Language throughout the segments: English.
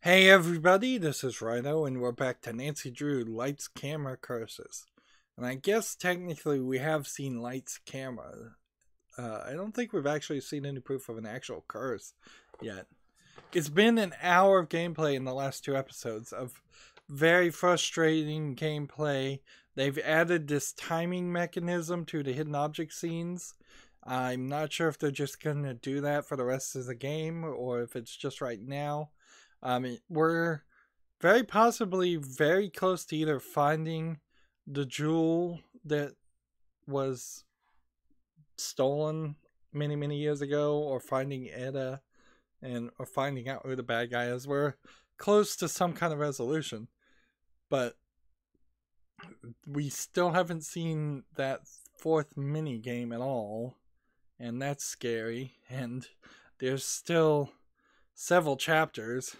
Hey everybody, this is Rydo, and we're back to Nancy Drew, Lights, Camera, Curses. And I guess technically we have seen Lights, Camera. I don't think we've actually seen any proof of an actual curse yet. It's been an hour of gameplay in the last two episodes of very frustrating gameplay. They've added this timing mechanism to the hidden object scenes. I'm not sure if they're just going to do that for the rest of the game or if it's just right now. We're very possibly very close to either finding the jewel that was stolen many years ago, or finding Eda, or finding out who the bad guy is. We're close to some kind of resolution, but we still haven't seen that fourth mini game at all, and that's scary. And there's still several chapters.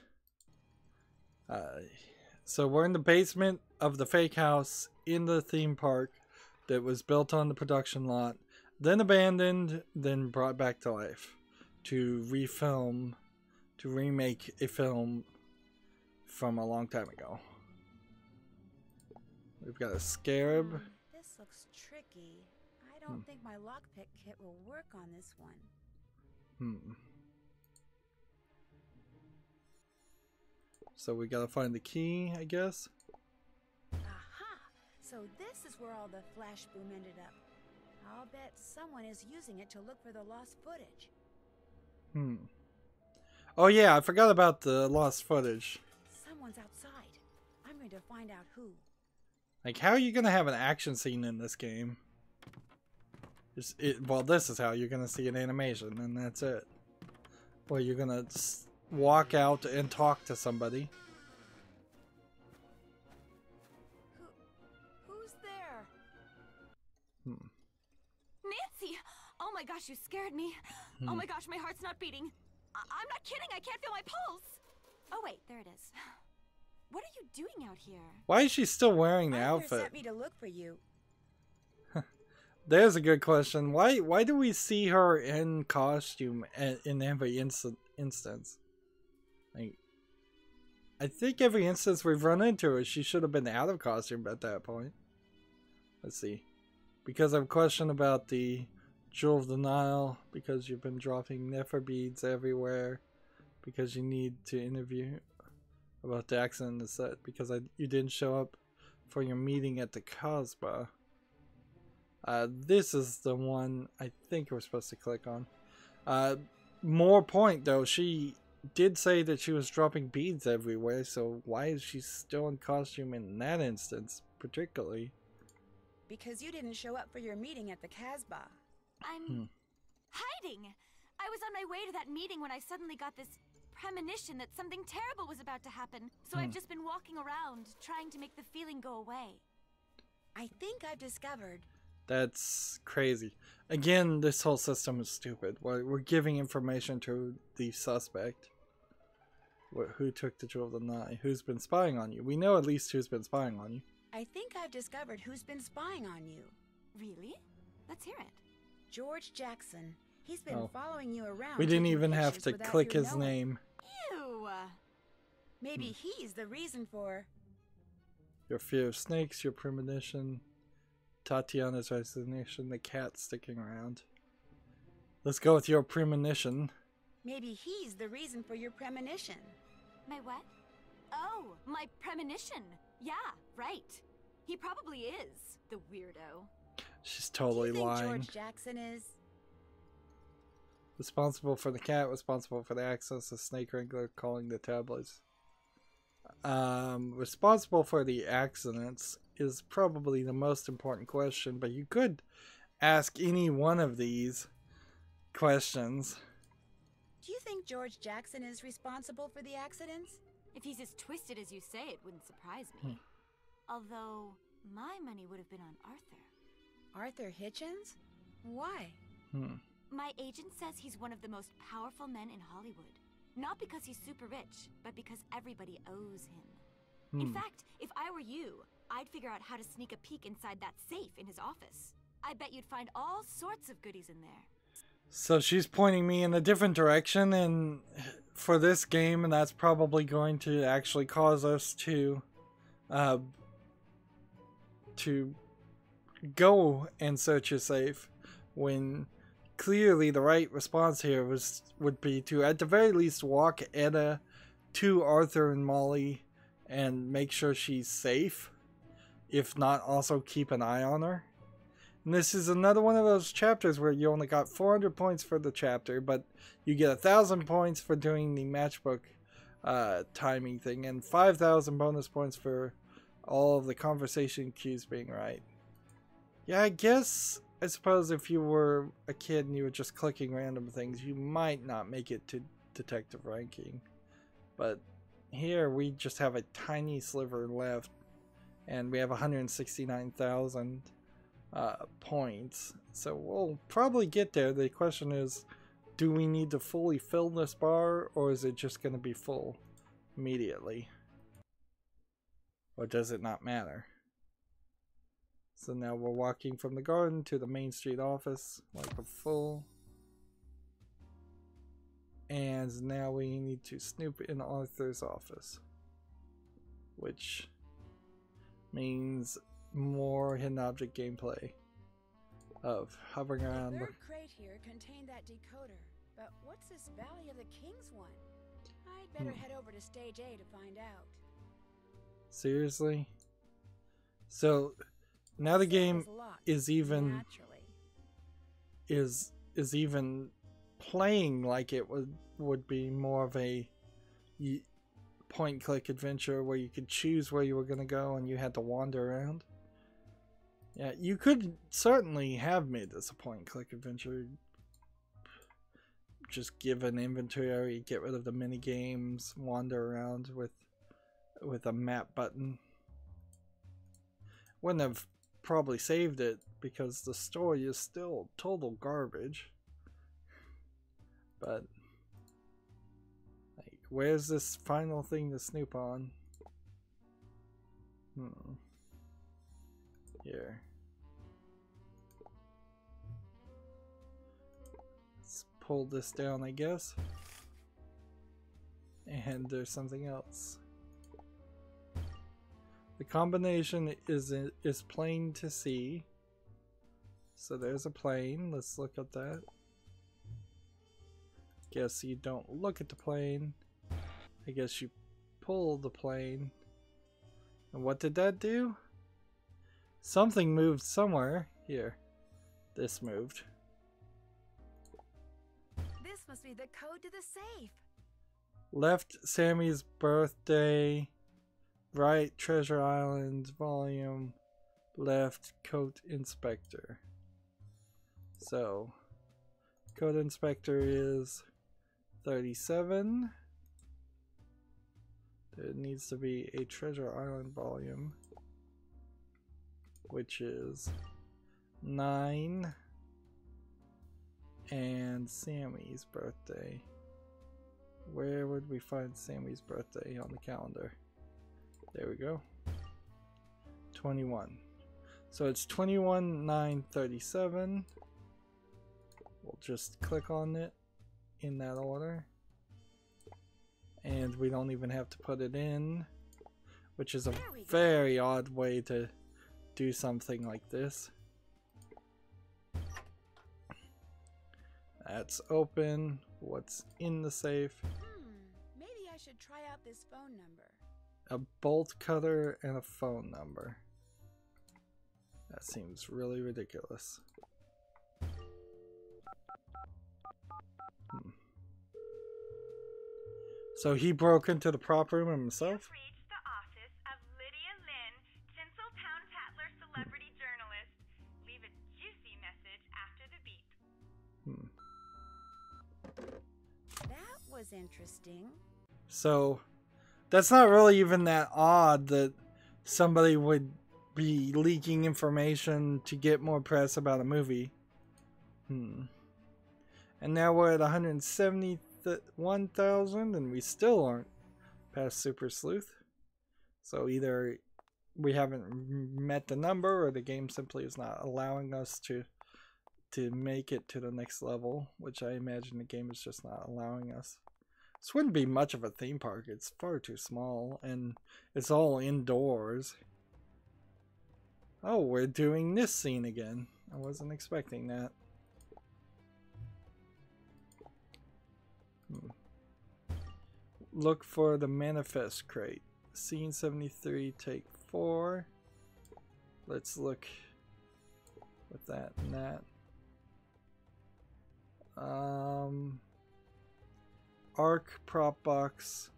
So we're in the basement of the fake house in the theme park that was built on the production lot, then abandoned, then brought back to life to remake a film from a long time ago. We've got a scarab. This looks tricky. I don't think my lockpick kit will work on this one. So we gotta find the key, I guess. Aha! So this is where all the flash boom ended up. I'll bet someone is using it to look for the lost footage. Oh yeah, I forgot about the lost footage. Someone's outside. I'm going to find out who. Like, how are you gonna have an action scene in this game? Well, this is how you're gonna see an animation, and that's it. Or you're gonna walk out and talk to somebody. Who's there? Nancy! Oh my gosh, you scared me. Oh my gosh, my heart's not beating. I'm not kidding, I can't feel my pulse. Oh wait, there it is. What are you doing out here? Why is she still wearing the outfit? Sent me to look for you. There's a good question. Why do we see her in costume in every instance? Like, I think every instance we've run into her, she should have been out of costume at that point. Let's see. Because I've questioned about the Jewel of the Nile, because you've been dropping Nefer beads everywhere, because you need to interview about the accident in the set, because you didn't show up for your meeting at the Casbah. This is the one I think we're supposed to click on. More point though, she did say that she was dropping beads everywhere, so why is she still in costume in that instance particularly? Because you didn't show up for your meeting at the Casbah. I'm hiding. I was on my way to that meeting when I suddenly got this premonition that something terrible was about to happen. So I've just been walking around trying to make the feeling go away. I think I've discovered. That's crazy. Again, this whole system is stupid. We're giving information to the suspect. Who took the Jewel of the Nile? Who's been spying on you? We know at least who's been spying on you. I think I've discovered who's been spying on you. Really? Let's hear it. George Jackson. He's been following you around. We didn't even have to click his name. Ew! Maybe he's the reason for... Your fear of snakes, your premonition, Tatiana's resignation, the cat sticking around. Let's go with your premonition. Maybe he's the reason for your premonition. My what? Oh, my premonition. Yeah, right. He probably is, the weirdo. She's totally Do you think lying. George Jackson is... Responsible for the cat, responsible for the access, the snake wrangler calling the tablets. Responsible for the accidents is probably the most important question, but you could ask any one of these questions. Do you think George Jackson is responsible for the accidents? If he's as twisted as you say, it wouldn't surprise me. Although, my money would have been on Arthur. Arthur Hitchens? Why? My agent says he's one of the most powerful men in Hollywood. Not because he's super rich, but because everybody owes him. In fact, if I were you, I'd figure out how to sneak a peek inside that safe in his office. I bet you'd find all sorts of goodies in there. So she's pointing me in a different direction, and for this game, and that's probably going to actually cause us to go and search a safe, when clearly the right response here would be to at the very least walk Etta to Arthur and Molly and make sure she's safe, if not also keep an eye on her. And this is another one of those chapters where you only got 400 points for the chapter, but you get 1,000 points for doing the matchbook timing thing, and 5,000 bonus points for all of the conversation cues being right. Yeah, I suppose if you were a kid and you were just clicking random things, you might not make it to detective ranking. But here we just have a tiny sliver left, and we have 169,000 points. So we'll probably get there. The question is, do we need to fully fill this bar, or is it just going to be full immediately? Or does it not matter? So now we're walking from the garden to the Main Street office, like a full. And now we need to snoop in Arthur's office, which means more hidden object gameplay of hovering around. The third crate here contained that decoder, but what's this Valley of the Kings one? I'd better head over to Stage A to find out. Seriously? So now the game is even playing like it would be more of a point click adventure where you could choose where you were going to go and you had to wander around. Yeah, you could certainly have made this a point click adventure. Just give an inventory, get rid of the mini games, wander around with a map button. Wouldn't have probably saved it because the story is still total garbage. But like, where's this final thing to snoop on? Here. Let's pull this down, I guess. And there's something else. The combination is plain to see. So there's a plane. Let's look at that. Guess you don't look at the plane. I guess you pull the plane. And what did that do? Something moved somewhere. Here. This moved. This must be the code to the safe. Left Sammy's birthday. Right Treasure Island volume. Left Coat Inspector. So Coat Inspector is 37. There needs to be a Treasure Island volume, which is 9, and Sammy's birthday. Where would we find Sammy's birthday on the calendar? There we go. 21. So it's 21/9/37. We'll just click on it in that order. And we don't even have to put it in, which is a very odd way to do something like this. That's open. What's in the safe? Maybe I should try out this phone number. A bolt cutter and a phone number. That seems really ridiculous. So he broke into the prop room himself? You've reached the office of Lydia Lynn, Tinseltown Tatler celebrity journalist. Leave a juicy message after the beep. That was interesting. So that's not really even that odd that somebody would be leaking information to get more press about a movie. And now we're at 171,000 and we still aren't past Super Sleuth. So either we haven't met the number or the game simply is not allowing us to to make it to the next level, which I imagine the game is just not allowing us. This wouldn't be much of a theme park. It's far too small, and it's all indoors. Oh, we're doing this scene again. I wasn't expecting that. Look for the manifest crate. Scene 73, take 4. Let's look with that and that. Arc prop box.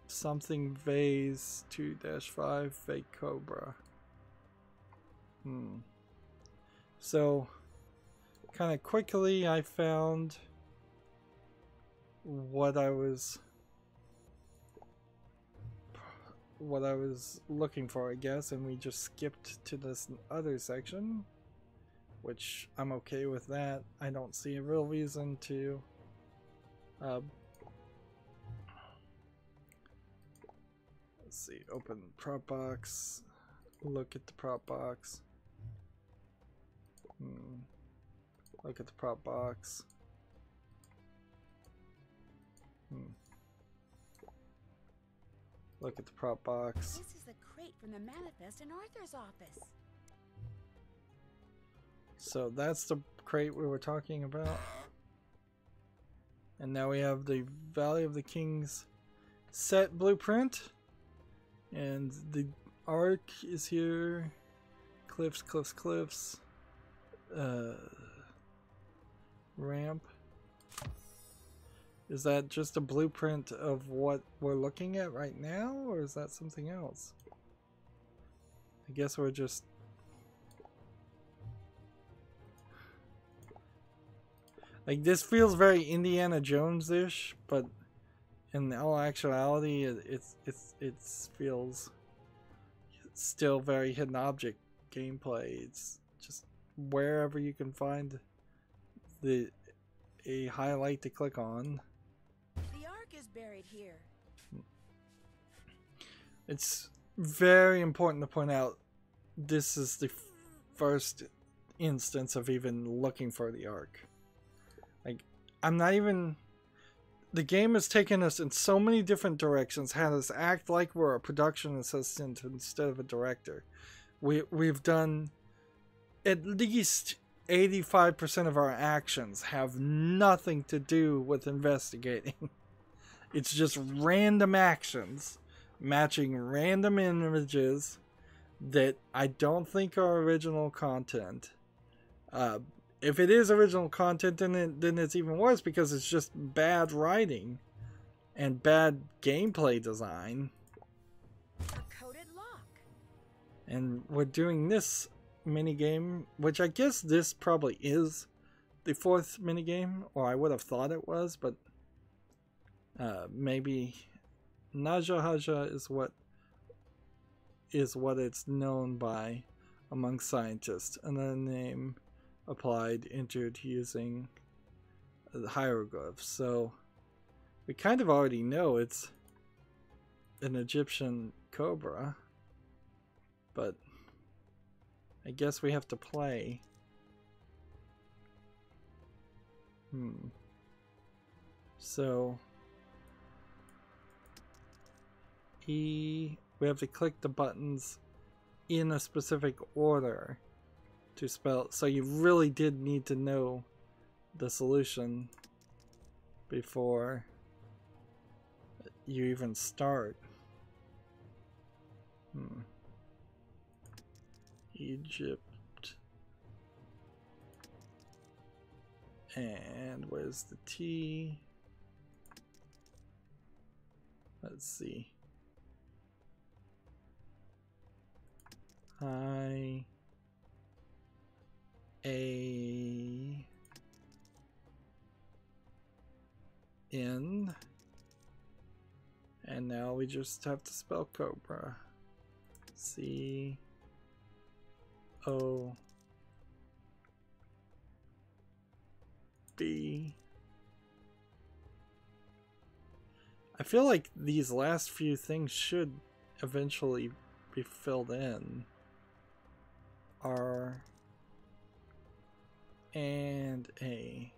Something vase 2-5 fake cobra. So kind of quickly I found what I was looking for, I guess, and we just skipped to this other section, which I'm okay with that. I don't see a real reason to let's see, open prop box, look at the prop box, look at the prop box. Look at the prop box. This is the crate from the manifest in Arthur's office. So that's the crate we were talking about. And now we have the Valley of the Kings set blueprint. And the arc is here. Cliffs, cliffs, cliffs. Ramp. Is that just a blueprint of what we're looking at right now, or is that something else? I guess we're just... Like, this feels very Indiana Jones-ish, but in all actuality, it feels still very hidden object gameplay. It's just wherever you can find a highlight to click on. The ark is buried here. It's very important to point out this is the first instance of even looking for the ark. Like, I'm not even... The game has taken us in so many different directions, had us act like we're a production assistant instead of a director. We've done at least 85% of our actions have nothing to do with investigating. It's just random actions matching random images that I don't think are original content. If it is original content, then it's even worse because it's just bad writing and bad gameplay design. A coded lock. And we're doing this minigame, which I guess this probably is the 4th minigame, or I would have thought it was, but maybe Naja Haja is what it's known by among scientists. Another name applied, entered using the hieroglyphs. So we kind of already know it's an Egyptian cobra, but I guess we have to play. So we have to click the buttons in a specific order to spell. So you really did need to know the solution before you even start. Egypt. And where's the T? Let's see. I A N, and now we just have to spell cobra. C O B. I feel like these last few things should eventually be filled in. R and A.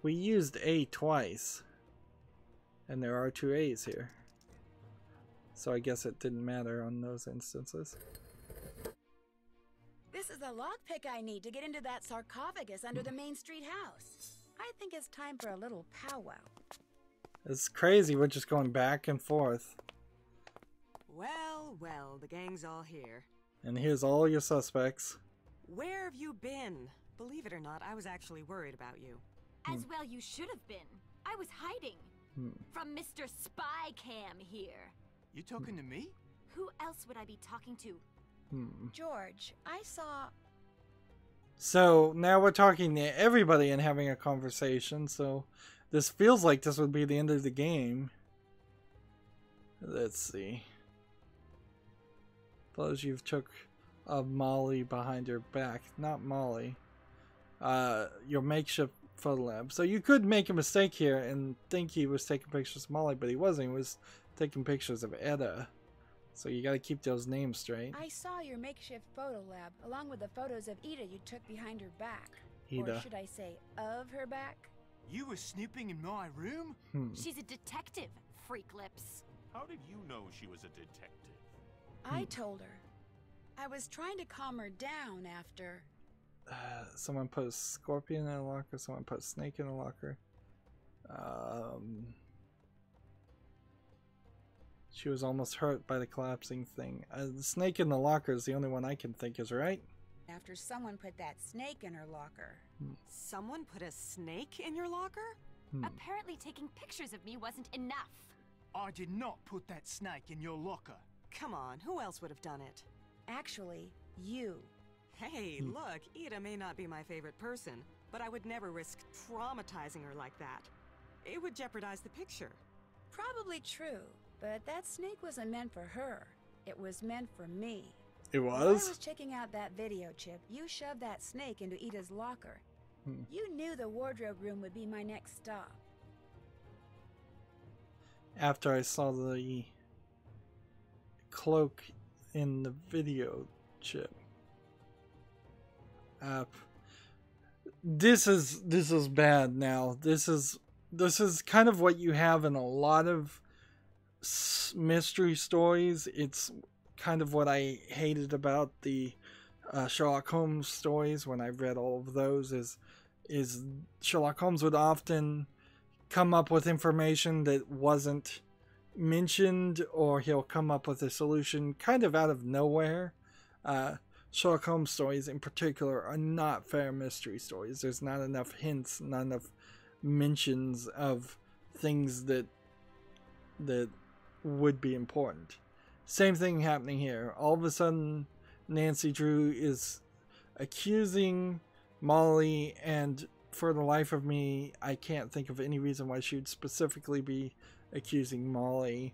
We used A twice, and there are 2 A's here. So I guess it didn't matter on those instances. This is the lockpick I need to get into that sarcophagus under the Main Street house. I think it's time for a little powwow. It's crazy, we're just going back and forth. Well, well, the gang's all here. And here's all your suspects. Where have you been? Believe it or not, I was actually worried about you. As well you should have been. I was hiding. From Mr. Spy Cam here. You talking to me? Who else would I be talking to? George, I saw... So now we're talking to everybody and having a conversation, so this feels like this would be the end of the game. Let's see. Suppose you've took Molly behind your back. Not Molly. Your makeshift photo lab. So you could make a mistake here and think he was taking pictures of Molly, but he wasn't. He was taking pictures of Etta. So you gotta keep those names straight. I saw your makeshift photo lab, along with the photos of Ida you took behind her back. Ida. Or should I say, of her back? You were snooping in my room? She's a detective, freak lips. How did you know she was a detective? I told her. I was trying to calm her down after... Someone put a scorpion in a locker, someone put a snake in a locker. She was almost hurt by the collapsing thing. The snake in the locker is the only one I can think is right. After someone put that snake in her locker. Someone put a snake in your locker? Apparently taking pictures of me wasn't enough. I did not put that snake in your locker. Come on, who else would have done it? Actually, you. Hey, look, Ida may not be my favorite person, but I would never risk traumatizing her like that. It would jeopardize the picture. Probably true, but that snake wasn't meant for her. It was meant for me. It While I was? was checking out that video chip, you shoved that snake into Ida's locker. You knew the wardrobe room would be my next stop. After I saw the cloak in the video chip. This is bad now. This is kind of what you have in a lot of mystery stories. It's kind of what I hated about the Sherlock Holmes stories when I read all of those. Is Sherlock Holmes would often come up with information that wasn't mentioned, or he'll come up with a solution kind of out of nowhere. Sherlock Holmes stories in particular are not fair mystery stories. There's not enough hints, not enough mentions of things that would be important. Same thing happening here. All of a sudden, Nancy Drew is accusing Molly, and for the life of me, I can't think of any reason why she would specifically be accusing Molly.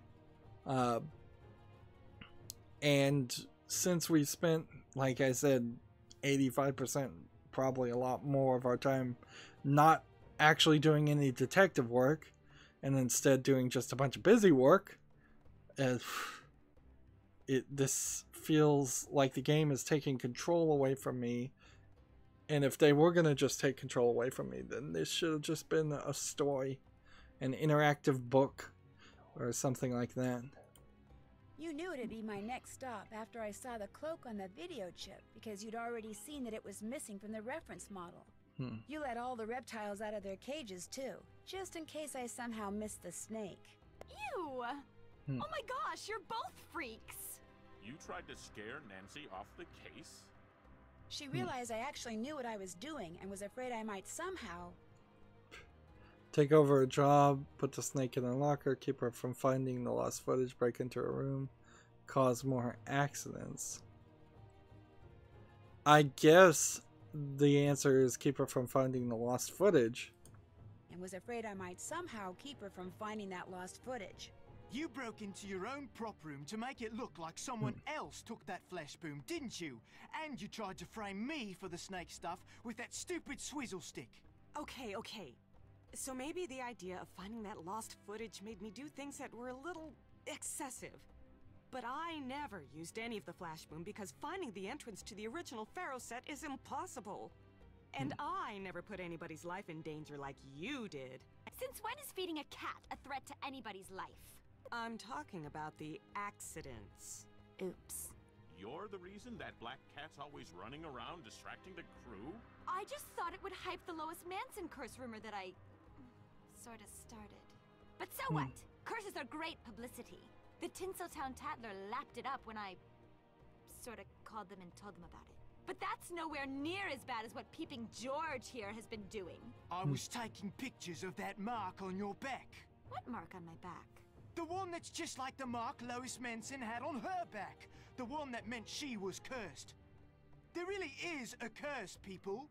And since we spent, like I said, 85%, probably a lot more of our time not actually doing any detective work, and instead doing just a bunch of busy work, this feels like the game is taking control away from me. And if they were going to just take control away from me, then this should have just been a story, an interactive book, or something like that. You knew it'd be my next stop after I saw the cloak on the video chip, because you'd already seen that it was missing from the reference model. You let all the reptiles out of their cages too, just in case I somehow missed the snake. Ew! Oh my gosh, you're both freaks! You tried to scare Nancy off the case? She realized I actually knew what I was doing and was afraid I might somehow... Take over a job, put the snake in a locker, keep her from finding the lost footage, break into her room, cause more accidents. I guess the answer is keep her from finding the lost footage. And was afraid I might somehow keep her from finding that lost footage. You broke into your own prop room to make it look like someone else took that flash boom, didn't you? And you tried to frame me for the snake stuff with that stupid swizzle stick. Okay. So maybe the idea of finding that lost footage made me do things that were a little excessive. But I never used any of the flashboom because finding the entrance to the original Pharaoh set is impossible. And I never put anybody's life in danger like you did. Since when is feeding a cat a threat to anybody's life? I'm talking about the accidents. Oops. You're the reason that black cat's always running around distracting the crew? I just thought it would hype the Lois Manson curse rumor that I sort of started. But so what? Curses are great publicity. The Tinseltown Tatler lapped it up when I sort of called them and told them about it. But that's nowhere near as bad as what Peeping George here has been doing. I was taking pictures of that mark on your back. What mark on my back? The one that's just like the mark Lois Manson had on her back. The one that meant she was cursed. There really is a curse, people.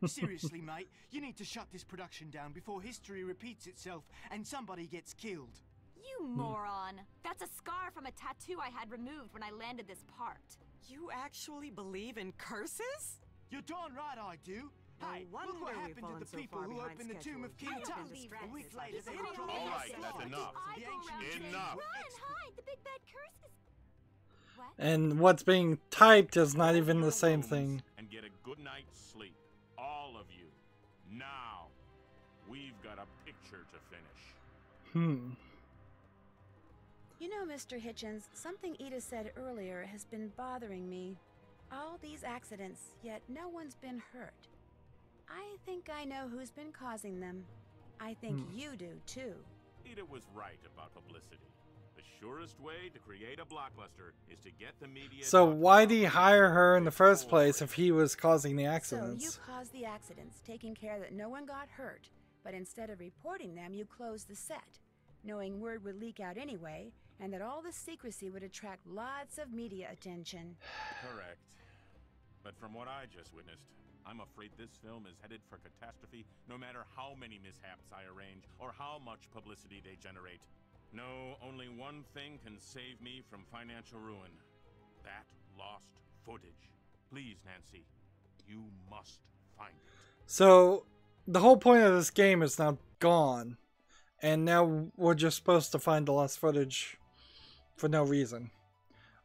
Seriously, mate, you need to shut this production down before history repeats itself and somebody gets killed. You moron! That's a scar from a tattoo I had removed when I landed this part. You actually believe in curses? You're darn right I do. Hey, No look what wonder we've happened to fallen the so people far who behind opened the tomb of King schedule. Tut. I don't believe A week later, they People dropped don't All right, listen. that's enough. I go around saying, Enough. Run, hide, the big bad curse is... What? And what's being typed is not even the same thing. And get a good night's sleep. All of you. Now. We've got a picture to finish. You know, Mr. Hitchens, something Edith said earlier has been bothering me. All these accidents, yet no one's been hurt. I think I know who's been causing them. I think you do, too. Ida was right about publicity. The surest way to create a blockbuster is to get the media... So talking why about did he it hire her in the first before place if he was causing the So you accidents? caused the accidents, taking care that no one got hurt. But instead of reporting them, you closed the set, knowing word would leak out anyway, and that all the secrecy would attract lots of media attention. Correct. But from what I just witnessed, I'm afraid this film is headed for catastrophe no matter how many mishaps I arrange or how much publicity they generate. No, only one thing can save me from financial ruin. That lost footage. Please, Nancy, you must find it. So the whole point of this game is now gone. And now we're just supposed to find the lost footage for no reason.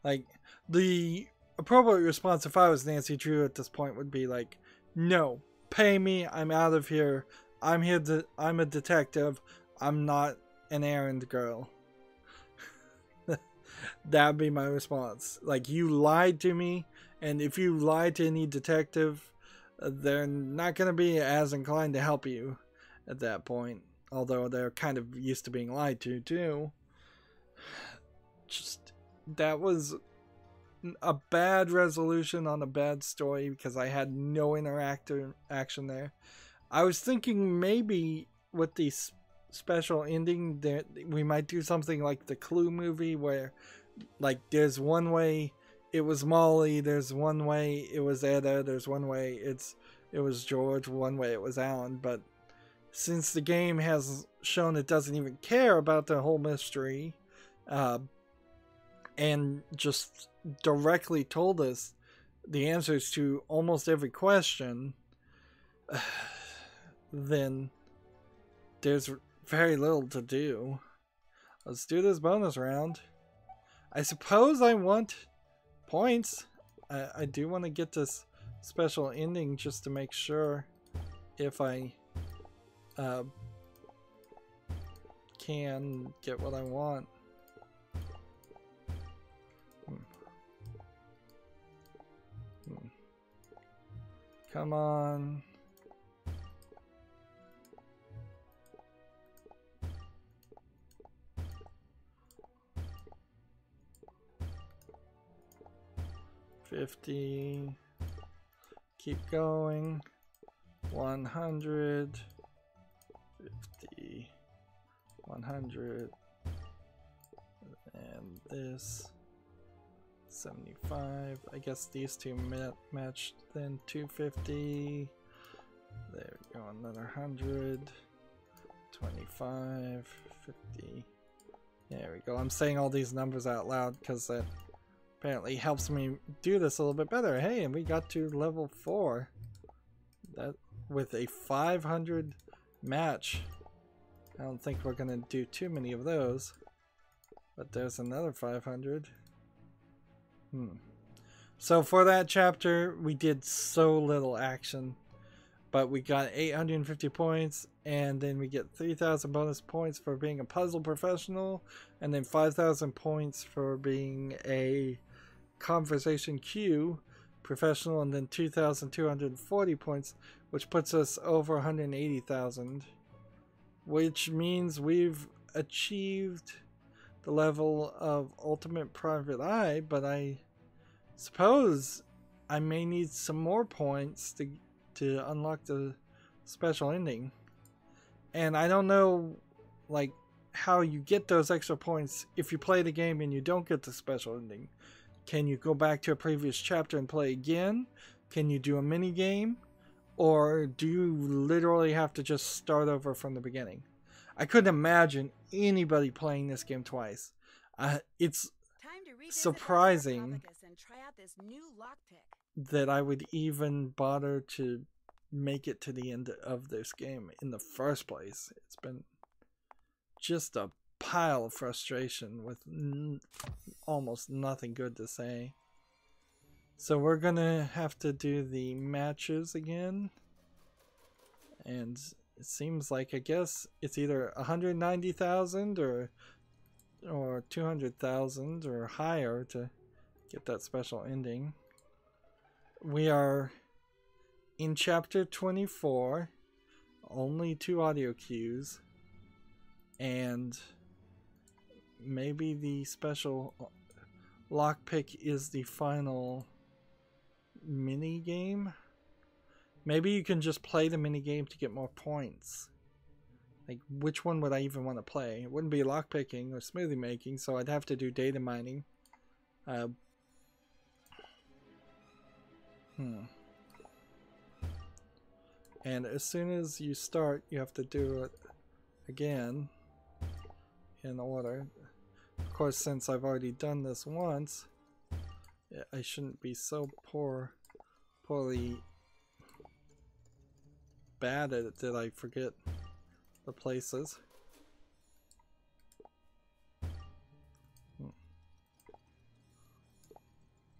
Like, the appropriate response if I was Nancy Drew at this point would be like, no, pay me, I'm out of here. I'm a detective. I'm not an errand girl. That'd be my response. Like, you lied to me, and if you lied to any detective, they're not going to be as inclined to help you at that point. Although they're kind of used to being lied to, too. Just, that was a bad resolution on a bad story because I had no action there. I was thinking maybe with the special ending that we might do something like the Clue movie where, like, there's one way it was Molly, there's one way it was Etta, there's one way it was George, one way it was Alan, but since the game has shown it doesn't even care about the whole mystery, and just directly told us the answers to almost every question, then there's very little to do. Let's do this bonus round. I suppose I want points. I do want to get this special ending just to make sure if I can get what I want. Come on. $50. Keep going. 100. 50. 100. And this. 75. I guess these two matched then. 250. There we go, another 100. 25. 50. There we go. I'm saying all these numbers out loud because that apparently helps me do this a little bit better. Hey, and we got to level 4. That with a 500 match. I don't think we're gonna do too many of those. But there's another 500. So for that chapter, we did so little action, but we got 850 points, and then we get 3,000 bonus points for being a puzzle professional, and then 5,000 points for being a conversation queue professional, and then 2,240 points, which puts us over 180,000, which means we've achieved the level of Ultimate Private Eye, but I suppose I may need some more points to unlock the special ending. And I don't know like how you get those extra points if you play the game and you don't get the special ending. Can you go back to a previous chapter and play again? Can you do a mini game? Or do you literally have to just start over from the beginning? I couldn't imagine anybody playing this game twice. It's surprising that I would even bother to make it to the end of this game in the first place. It's been just a pile of frustration with almost nothing good to say. So we're gonna have to do the matches again, and it seems like, I guess it's either 190,000 or 200,000 or higher to get that special ending. We are in chapter 24, only 2 audio cues, and maybe the special lockpick is the final mini game. Maybe you can just play the mini game to get more points. Like, which one would I even want to play? It wouldn't be lockpicking or smoothie making, so I'd have to do data mining. And as soon as you start, you have to do it again in order. Of course, since I've already done this once, I shouldn't be so poorly bad at it that I forget the places.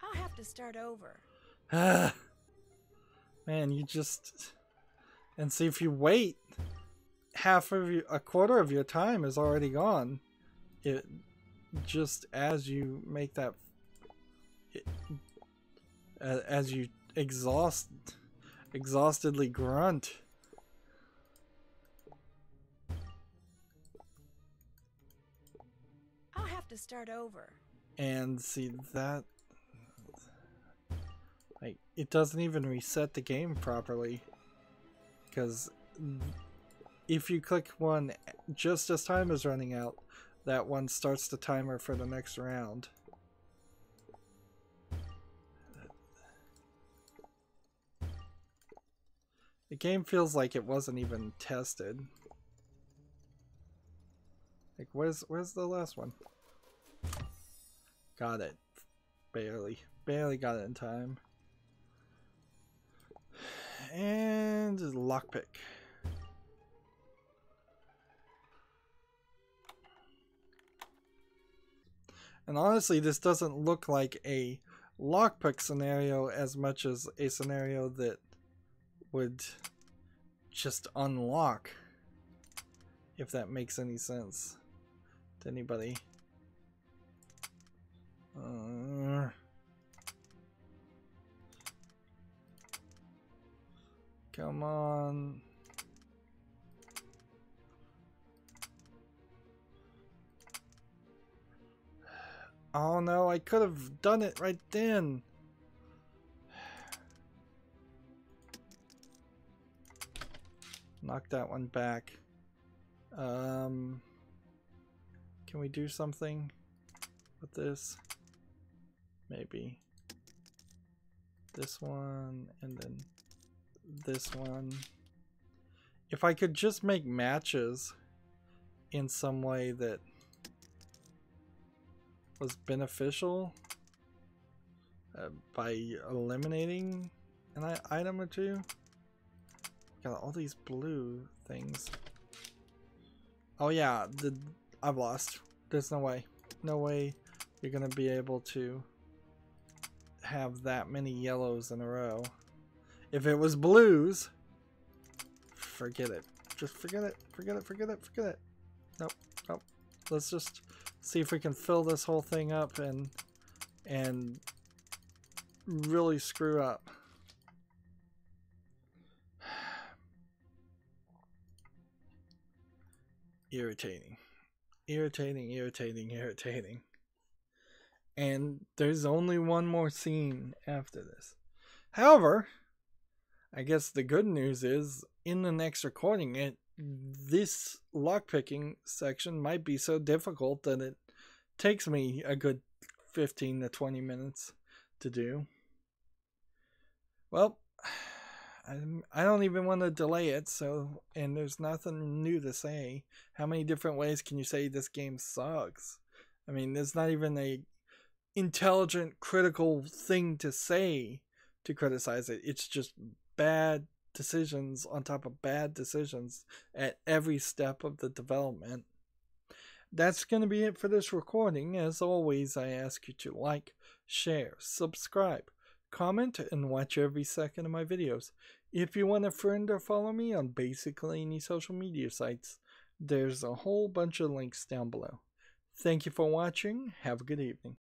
I'll have to start over. Man, you just... And see, if you wait, a quarter of your time is already gone. It just as you make that, as you exhaustedly grunt. I'll have to start over. And see that, like, it doesn't even reset the game properly. Because if you click one just as time is running out, that one starts the timer for the next round. The game feels like it wasn't even tested. Like, where's the last one? Got it. Barely got it in time. And lockpick. And honestly, this doesn't look like a lockpick scenario as much as a scenario that would just unlock, if that makes any sense to anybody. Come on. Oh no, I could have done it right then. Knock that one back. Can we do something with this? Maybe. This one, and then this one. If I could just make matches in some way that was beneficial by eliminating an item or two. Got all these blue things. Oh yeah, I've lost. There's no way. No way you're gonna be able to have that many yellows in a row. If it was blues, forget it. Just forget it. Forget it, forget it, forget it. Nope, nope. Let's just see if we can fill this whole thing up and really screw up. Irritating. Irritating, irritating, irritating. And there's only one more scene after this. However, I guess the good news is, in the next recording, this lockpicking section might be so difficult that it takes me a good 15 to 20 minutes to do. Well, I don't even want to delay it, so, and there's nothing new to say. How many different ways can you say this game sucks? I mean, there's not even a intelligent, critical thing to say to criticize it. It's just bad decisions on top of bad decisions at every step of the development. That's going to be it for this recording. As always, I ask you to like, share, subscribe, comment, and watch every second of my videos. If you want to friend or follow me on basically any social media sites, there's a whole bunch of links down below. Thank you for watching. Have a good evening.